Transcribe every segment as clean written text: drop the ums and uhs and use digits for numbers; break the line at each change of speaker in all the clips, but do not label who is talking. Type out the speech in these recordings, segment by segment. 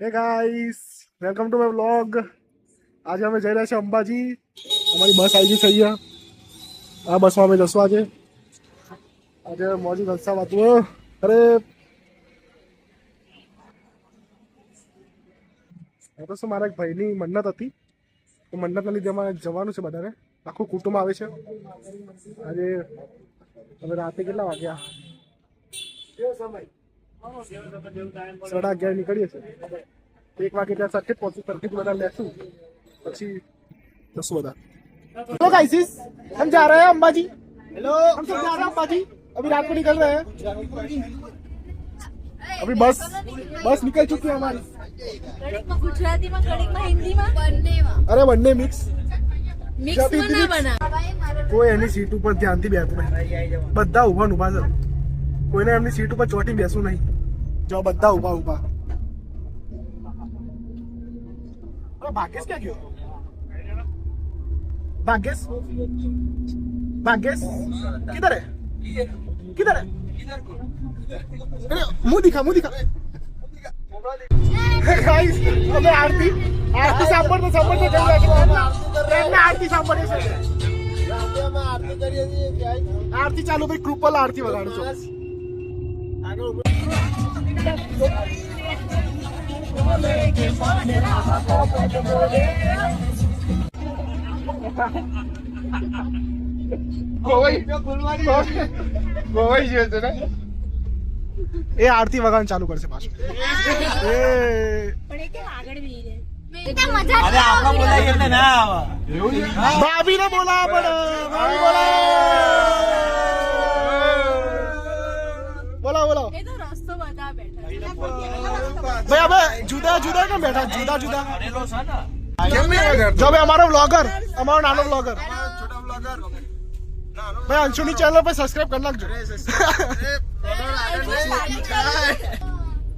હે guys, welcome to my vlog. આજે અમે જઈ રહ્યા છીએ અંબાજી. અમારી બસ આવી ગઈ છે અહીંયા. આ બસમાં અમે જશું આજે મોજી જલસા વાતું. અરે તો શું, મારા એક ભાઈની મન્નત હતી, તો મન્નતના લીધે અમારે જવાનું છે બધાને. આખું કુટુંબ આવે છે આજે. હવે રાતે કેટલા વાગ્યા? 11:30 નીકળીએ છીએ. 1 વાગે ત્યાં સર્કિટ પહોંચી, સર્કિટ બધા લેશું, પછી જશું બધા. हेलो गाइस, हम जा रहे हैं अंबाजी. हेलो, हम सब जा रहे हैं अंबाजी. अभी रात को निकल रहे हैं. अभी बस निकल चुकी है हमारी.
गुजराती में, हिंदी में,
अरे बनने मिक्स
ना बना.
કોઈ એની સીટ ઉપર ધ્યાનથી બેઠું નહીં. બધા ઊભા છે. કોઈને એમની સીટ ઉપર ચોટી બેસવું નહીં. જો બધા ઊભા. भाग्यस क्या क्यों? भाग्यस किधर है? अरे मुंह दिखा. गाइस, हमें आरती સાંભળતો આરતી સાંભળે છે. આરતી ચાલુ ભાઈ, કૃપલ આરતી વગાડો છો. એ આરતી વગાડવાનું ચાલુ કરશે પાછું. ભાભી ને બોલાવા પડે. બોલો ભાઈ. હવે જુદા કેમ બેઠા? જુદા જો ભાઈ, અમારો નાનો બ્લોગર ભાઈ, અંશુની ચેનલ પર સબસ્ક્રાઇબ કરી નાખજો.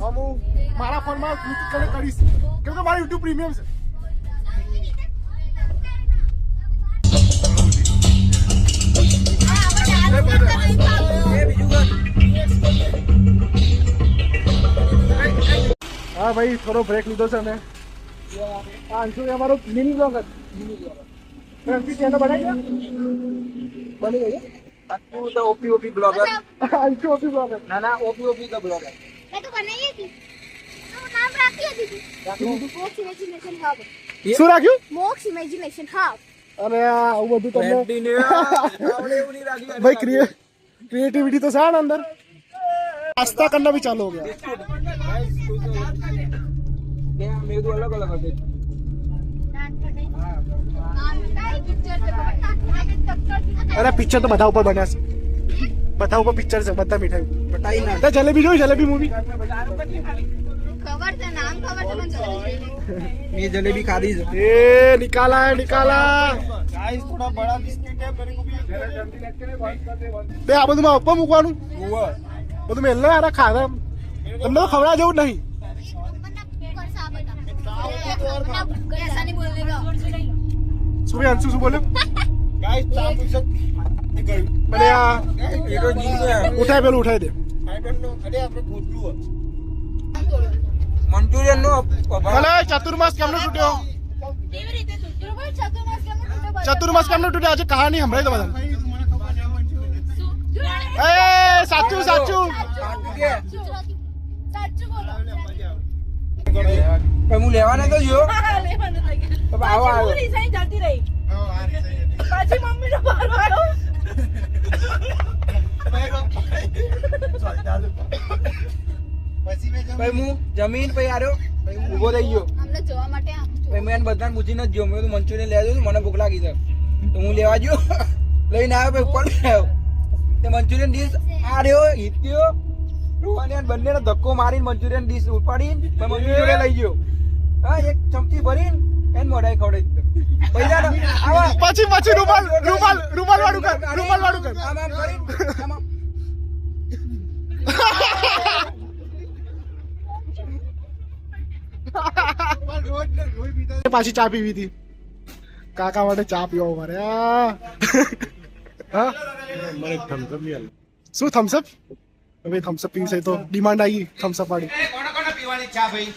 હું મારા ફોનમાં કનેક્ટ કરીશ, કેમ કે મારું યુટ્યુબ પ્રીમિયમ છે. હા ભાઈ, થોડો બ્રેક લીધો છે અમે. અંશુ અમારો મિની બ્લોગર. અંશુ ચેનલ બનાવી ગઈ.
तो OP blogger.
Anshu OP blogger.
ना ओपी का ब्लॉगर.
मैं तो बनाई थी, तो नाम रखी है दीदी, मोक्ष इमेजिनेशन हब.
શું રાખ્યું?
मोक्ष इमेजिनेशन हब.
અરે આવું બધું તમને ભાઈ क्रिएटिविटी तो है ना अंदर. नाश्ता करना भी चालू हो गया.
मेरे तो अलग अलग है.
અરે પિક્ચર તો બધા ઉપર બન્યા છે. બધા ઉપર પિક્ચર છે, બધા મીઠાઈ.
बताई ना.
જલેબી જોઈ? જલેબી મૂવી
खबर से नाम खबर से मन चला.
ये जलेबी खादी है.
ए निकाला.
गाइस थोड़ा बड़ा बिस्किट है, मेरे को भी
બે આ બધું ઉપર મૂકવાનું. બધું મેલ ને આરા ખાવા તમને તો ખવડા જેવું જ નહીં.
ऐसा नहीं बोलने का.
શું ભાઈ, અંશુ શું બોલ્યો?
गाइस चाप सब
અરે આ
ये तो जीव है.
ઉઠાય, પેલું ઉઠાઈ દે.
I don't know. अरे આપણે ગોટલું મંચુરિયન નો
ભલે. ચતુર્માસ કેમનો તૂટ્યો?
કેવી રીતે તૂટ્યો ભાઈ? ચતુર્માસ કેમ તૂટ્યો?
ચતુર્માસ કેમનો તૂટ્યો? આજે કહાની સંભળાઈ દો બધા. એ સાચું
સાચું બોલો.
હું લેવાને તો જો
લેવાનું થઈ ગયું.
તો આવો આવો.
રિસાઈ જતી રહી. પછી મમ્મી નો બાર વાળો.
ભાઈ હું જમીન પછી આર્યો, ઉભો થઈ ગયો.
અમને જોવા માટે
ભાઈ મેં બધાને પૂછીને જ ગયો. મેં તો મંચુરિયન લેવા જોયું, મને ભૂખ લાગી છે તો હું લેવા ગયો. લઈને આવ્યો, ભાઈ ઉપર આવ્યો તે મંચુરિયન ડીશ આર્યો, હિત્યો રોવાની બંનેને ધક્કો મારીને મંચુરિયન ડીશ ઉપાડીને મમ્મી જોડે લઈ ગયો. હા, એક ચમચી ભરીને એને મોઢાએ ખવડાવી દીધો. પૈસા
પછી રૂમાલ વાળું કર.
આમ કરીને આમ
પાછી ચા પીવી હતી. કાકા માટે ચા પીવો મારે. શું થમ્સઅપ? હવે થમ્સઅપ પીવું છે તો ડિમાન્ડ આવી થમ્સઅપ વાળી.
કોણ પીવાની ચા ભાઈ?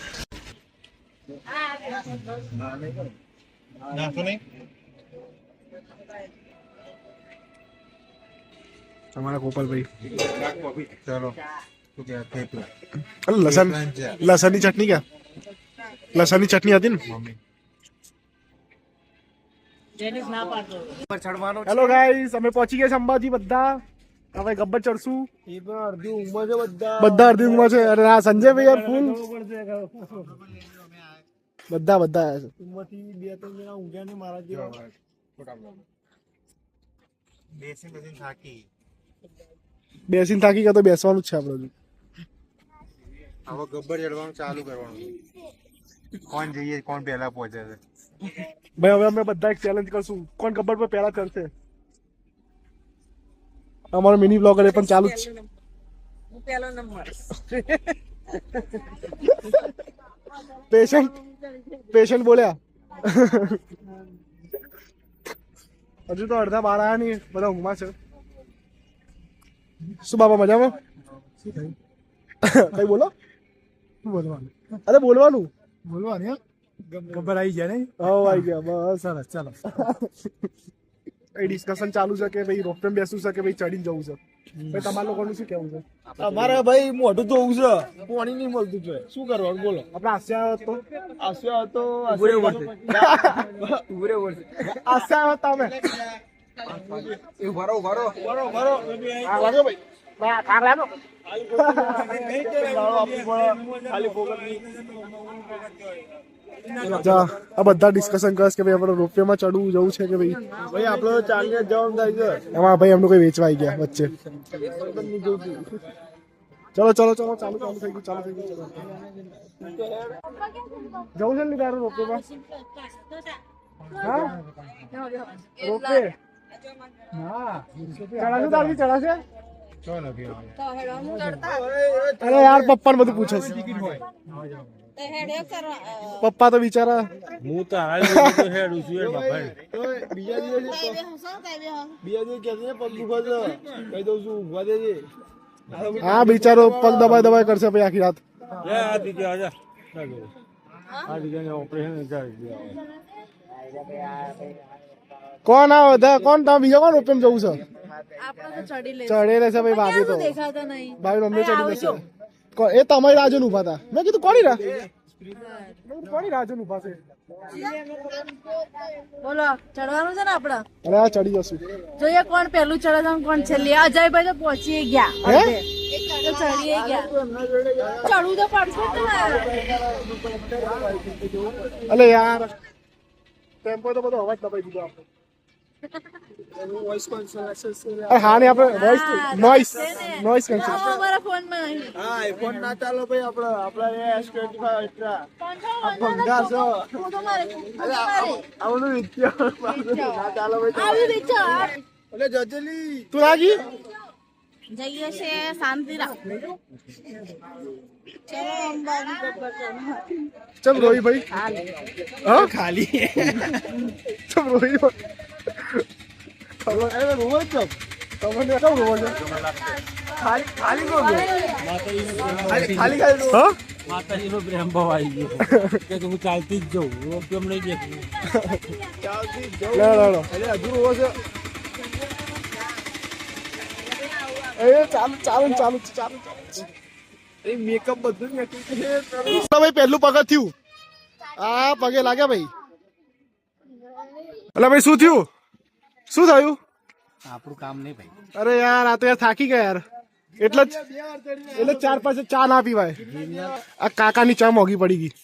हमारा गोपाल भाई
चलो
अरे लसन लसन की चटनी क्या लसन की चटनी आती ना હેલો ગાઈસ અમે પહોંચી ગયા છે અંબાજી બધા હવે ગબ્બર ચડશું
અડધી ઉંમર છે બધા
બધા અડધી ઊંઘમાં છે અરે આ સંજય ભાઈ યાર ફૂલ બધા બધા આવ્યા છે
ઉંમરથી 2-3 જણા ઊંઘ્યા નહીં મારા જેવા બેસી થાકી
બેસીને થાકી ગયા તો બેસવાનું જ છે આપણે
હવે ગબ્બર ચડવાનું ચાલુ કરવાનું કોણ જઈએ કોણ પહેલા પહોંચે છે
ભાઈ હવે અમે બધા એક ચેલેન્જ કરશું કોણ ગબ્બર પર પહેલા ચડશે અમારો મિની બ્લોગર એ પણ ચાલુ જ છે પેશન્ટ બોલ્યા હજુ તો અડધા બાર આયા નહીં બધા ઊંઘમાં છે શું બાબા મજામાં કઈ બોલો
બોલવાનું
અરે બોલવાનું
બોલવાનું ગબ્બર આવી ગયા નહીં
હા આવી ગયા બસ
સરસ ચાલો
એ ડિસ્કશન ચાલુ છે કે ભાઈ રોપવેમાં બેસવું છે કે ભાઈ ચડીને જવું છે ભાઈ તમારા લોકોનું શું કેવું છે
અમારે ભાઈ મોઢું ધોવું છે પાણી નહીં મળતું છે શું કરવાનું બોલો
આપણે આસ્યા તો
આસ્યા હતો
આસ્યા તમે
ઉભારો ઉભારો
આ વાગ્યો ભાઈ આ કાગ લાવો આ બધા ડિસ્કશન કરશે કે ભાઈ આપણે રોપવેમાં ચડવું જવું છે કે ભાઈ
ભાઈ આપણે ચાલીને જવાનું થાય છે
એમાં ભાઈ એમનું કોઈ વેચવા આવી ગયા વચ્ચે ચલો ચલો ચલો ચાલુ ચાલુ થઈ ગયું ચાલુ થઈ ગયું ચલો જવું છે ને તારું રોપવેમાં હા રોપવે હા ચડાશે તારથી ચડાશે અરે યાર પપ્પાને બધું પૂછે છે પપ્પા તો બિચારા
હું તો હાલ હેડું છું બીજા દિવસે ક્યાંથી પગ દુખો છે કહી દઉં છું ઊંઘવા દેજે
હા બિચારો પગ દબાઈ દબાઈ કરશે ભાઈ આખી રાત કોણ આ બધા કોણ તમે બીજા કોણ રોપેમ જવું છે ચડે રહેશે ભાઈ ભાભી તો ભાઈ મમ્મી ચડી રહેશે એ તમારી રાજુ ઉભા હતા મેં કીધું કોની રાહ કોની રાજુ ઉભા છે
બોલો ચડવાનું છે ને આપડે
અરે આ ચડી જશું
જોઈએ કોણ પેલું ચડે છે કોણ છેલ્લી અજયભાઈ તો પહોંચી ગયા
હે
તો ચડીએ ગયા ચડવું તો પડશે જ ને
અલે યાર ટેમ્પો તો બધો અવાજ દબાઈ દીધો આપણે હા ને આપણે નોઈસ કેન્સલ
અમારા ફોન માં નહીં
હા આઈફોન ના ચાલો ભાઈ આપણે S25 અલ્ટ્રા આવનું ના ચાલો ભાઈ
આવી રીતે
એટલે જજેલી
તું લાગી
જઈએ છે શાંતિ રાખ ચલો અંબાજી
ચમ રોઈ ભાઈ હા
ખાલી
ચમ રોઈ
એને રોવો છો
તમને કેમ રોવો છો
ખાલી કો ખાલી
હા
માતાજીનો પ્રેમ ભાવ આવી ગયો કે હું ચાલતી જ જઉં રોપિયમ નહીં દેખું
ચાલતી
લે લે લે
એટલે હજુ રોવો છે
એ ચાલુ ચાલુ ચાલુ ચાલુ
એ મેકઅપ બધું જ નક્કી છે
ભાઈ પહેલું પગત થયું આ પગે લાગ્યા ભાઈ એટલે ભાઈ શું થયું શું થયું
આપણું કામ નહીં ભાઈ
અરે યાર આ તો યાર થાકી ગયા યાર એટલે જ 4-5 ચા ના પીવાય આ કાકાની ચા મોંઘી પડી ગઈ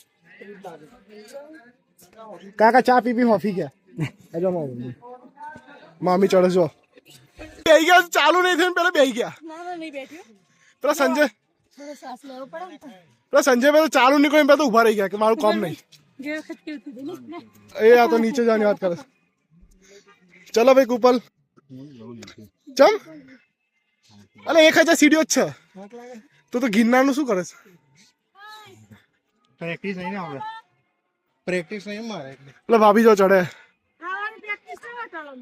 કાકા ચા પી હોફી ગયા મામી ચડે જો બેહી ગયા ચાલુ નહીં થયું પેલા બેહી ગયા
નહીં બેઠ્યું
પેલા સંજય
થોડો શ્વાસ લેવો પડે
પેલા સંજય પેલા ચાલુ નહીં કોઈ પેલા ઉભા રહી ગયા કે મારું કામ નહીં એ આ તો નીચે જવાની વાત કરે ચલો ભાઈ કુપલ ચમ અલે 1000 સીડીઓ જ છે તો ગિરનારનું શું કરે છે
પ્રેક્ટિસ નહીં ને આપણે પ્રેક્ટિસ નહીં મારે
એટલે ભાભી જો ચડે
ખાવાની પ્રેક્ટિસ કરવા ચાલો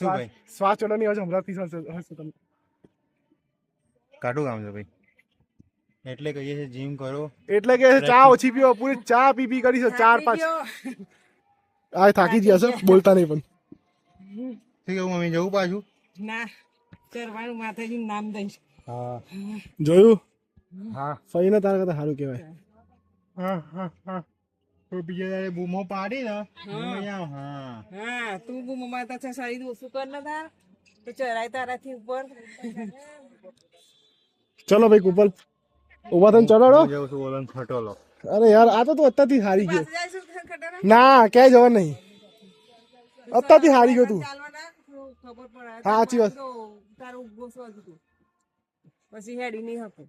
શું ભાઈ
શ્વાસ ચડવાની અવાજ હમણાંથી હશે તમે.
કાઢું કામ છે ભાઈ એટલે કહીએ છે જીમ કરો
એટલે કે ચા ઓછી પીવો, પૂરી ચા પી કરી છે 4-5. આ થાકી ગયા છે, બોલતા નહીં પણ.
શું કેવું મમ્મી જવું પાછું
ના ચરવાનું માતાજી નામ દઈશ.
હા
જોયું
હા
ફઈને તારા કરતા સારું કહેવાય.
તો બીજા દાડે બૂમો પાડી ને હા
હા તું બુ માતા છે સારી ઓછું કર ને તાર તો ચરાય તારાથી ઉપર.
ચલો ભાઈ કુપલ ઉભા થઈને ચડાડો.
હું જઉં છું ઓલન ખટોલો
અરે યાર આ તો તું અત્યારથી હારી ગયો.
પાછું જઈશું ખટારા
ના ક્યાંય જવાનું નહીં, અત્યારથી હારી ગયો તું.
ચાલવાના ખબર પડે
હા, સાચી વાત.
તો તારું ઉભો છો હજુ તું પછી હેડી નહીં હતું.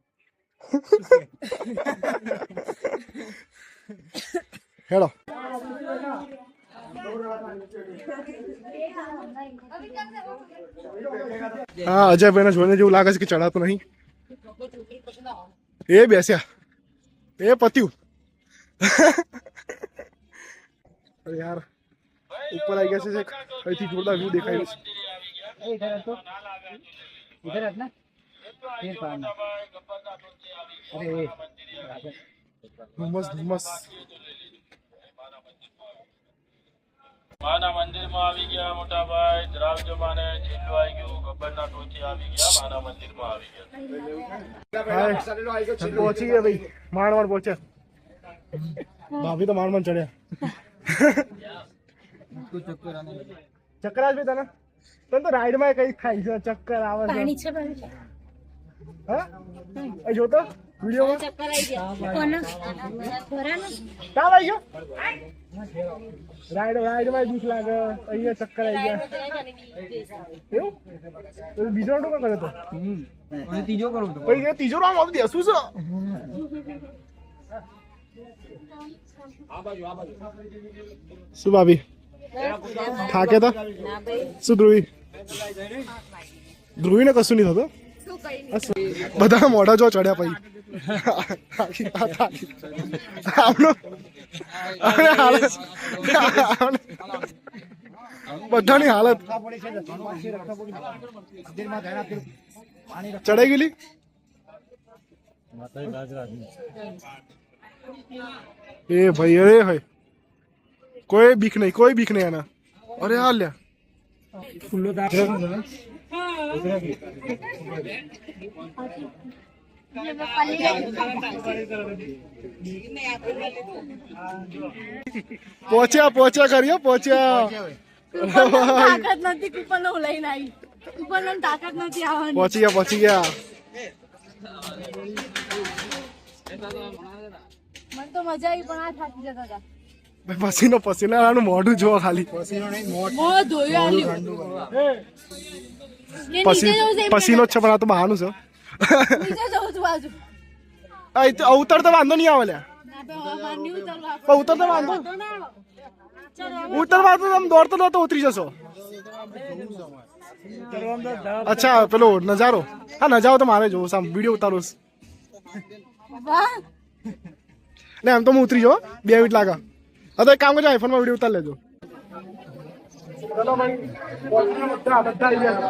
હેડો. હા અજયભાઈને જોઈને જેવું લાગે છે કે ચડાતું નહીં. એ બેસ્યા, એ પત્યું. અરે યાર ઉપર આવી ગયા છે, અહીંથી જોરદાર વ્યૂ દેખાય છે. ધુમ્મસ ધુમ્મસ.
માના મંદિરમાં આવી ગયા મોટા ભાઈ, ધરાવજો માને જેટલું આવી ગયું ગબ્બરના ટોચે આવી ગયા, માના મંદિરમાં આવી ગયા.
પહોંચી ગયા ભાઈ, માંડ પહોંચ્યા. ભાભી તો માંડ ચડ્યા. ચક્કર આવે તને? તને તો રાઈડમાં કઈ ખાઈ છે, ચક્કર આવે છે. હા એ જોતો વિડીયોમાં કામ આવી ગયો. રાઈડમાં દુઃખ લાગે, અહીંયા ચક્કર આવી ગયા. એવું તો બીજો ટોકો કર્યો હતો.
ત્રીજો કરું તો
પછી એ ત્રીજો રાઉન્ડ આવતી શું છે? શું ભાભી થાકે તો શું? ધ્રુવીને કશું નહીં થતું. બધા મોઢા જો ચડ્યા પછી બધાની હાલત ચડાઈ ગયેલી. એ ભાઈ અરે ભાઈ કોઈ બીક નહીં, કોઈ બીક નહીં આના. અરે હાલ લ્યા પહોંચ્યા કરીએ પહોંચ્યા.
તાકાત નથી કુપન હું લઈને આવી. કુપન તાકાત નથી આવવાની.
પહોંચી ગયા.
મને તો મજા આવી પણ આ થાકી જતા હતા.
પસીનાનું મોઢું જોવો ખાલી.
મોં ધોયું આલ્યું. એ નીચે જવું છે એમ
પસીનો જ છે પણ આ તો બહાનું છે.
નીચે જવું છું બાજુ.
ઉતર તો વાંધો નહીં આવે લ્યા.
ના તો અમાર નહીં ઉતરવા.
પણ ઉતર તો વાંધો ઉતરવા તો તમે દોડતો દોડતો ઉતરી જશો. અચ્છા પેલો નજારો. હા નજારો તો મારે જોવો, સામ વિડીયો ઉતારો.
વાહ
ને એમ તો હું ઉતરી જાઉં, 2 મિનિટ લાગે. હા તો એક કામ કરજો, આઈફોનમાં વિડીયો ઉતાર લેજો. ચલો ભાઈ બધા આવી ગયા.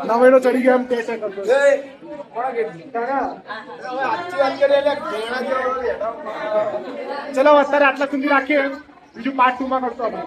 નવેનો ચડી ગયા એમ ટેક કરતો. ચલો અત્યારે આટલા સુધી રાખીએ, બીજું પાર્ટ 2 માં કરતો આપણે.